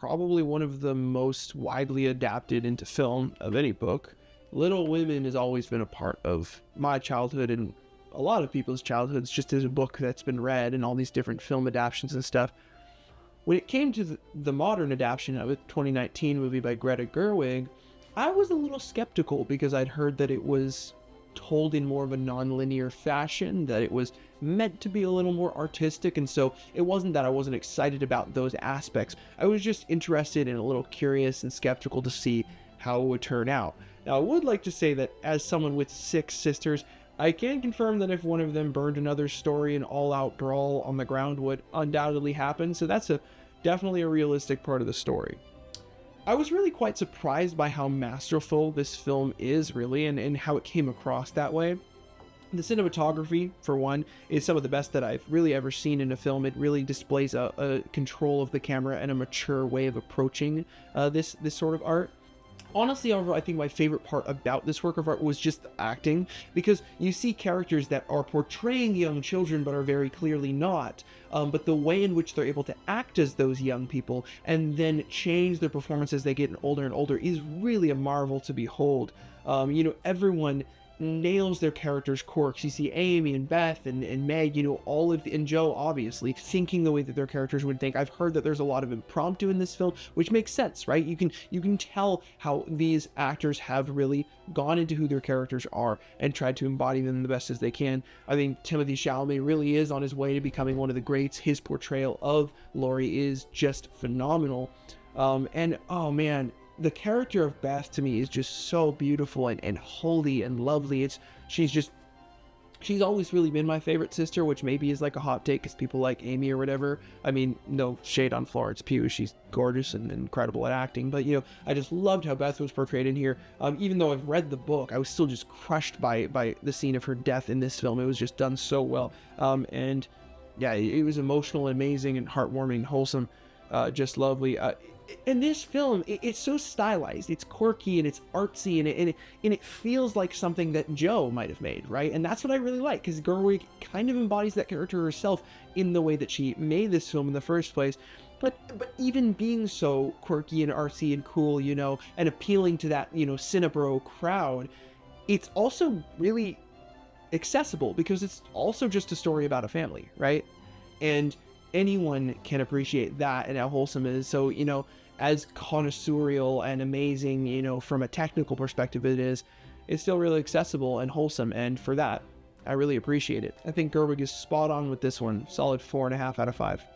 probably one of the most widely adapted into film of any book. Little Women has always been a part of my childhood and a lot of people's childhoods, just as a book that's been read and all these different film adaptations and stuff. When it came to the modern adaptation of it, 2019 movie by Greta Gerwig, I was a little skeptical because I'd heard that it was told in more of a non-linear fashion, that it was meant to be a little more artistic, and so it wasn't that I wasn't excited about those aspects. I was just interested and a little curious and skeptical to see how it would turn out. Now, I would like to say that as someone with 6 sisters, I can confirm that if one of them burned another's story, an all-out brawl on the ground would undoubtedly happen, so that's definitely a realistic part of the story. I was really quite surprised by how masterful this film is, really, and how it came across that way. The cinematography, for one, is some of the best that I've really ever seen in a film. It really displays a control of the camera and a mature way of approaching this sort of art. Honestly, I think my favorite part about this work of art was just the acting, because you see characters that are portraying young children but are very clearly not, but the way in which they're able to act as those young people and then change their performance as they get older and older is really a marvel to behold. Everyone nails their characters' quirks. You see Amy and Beth and Meg, and Joe, obviously, thinking the way that their characters would think. I've heard that there's a lot of impromptu in this film, which makes sense, right? You can tell how these actors have really gone into who their characters are and tried to embody them the best as they can. I think Timothée Chalamet really is on his way to becoming one of the greats. His portrayal of Laurie is just phenomenal. And oh man, the character of Beth to me is just so beautiful and holy and lovely. She's always really been my favorite sister, which maybe is like a hot take because people like Amy or whatever. I mean, no shade on Florence Pugh. She's gorgeous and incredible at acting. But, I just loved how Beth was portrayed in here. Even though I've read the book, I was still just crushed by the scene of her death in this film. It was just done so well. And yeah, it was emotional, amazing, and heartwarming, and wholesome. Just lovely. In this film, it's so stylized, it's quirky and it's artsy, and it feels like something that Joe might have made, right? And that's what I really like, because Gerwig kind of embodies that character herself in the way that she made this film in the first place. But even being so quirky and artsy and cool, and appealing to that, Cinebro crowd, it's also really accessible because it's also just a story about a family, right? And anyone can appreciate that and how wholesome it is. So, as connoisseurial and amazing, from a technical perspective it's still really accessible and wholesome. And for that, I really appreciate it. I think Gerwig is spot on with this one. Solid 4.5 out of 5.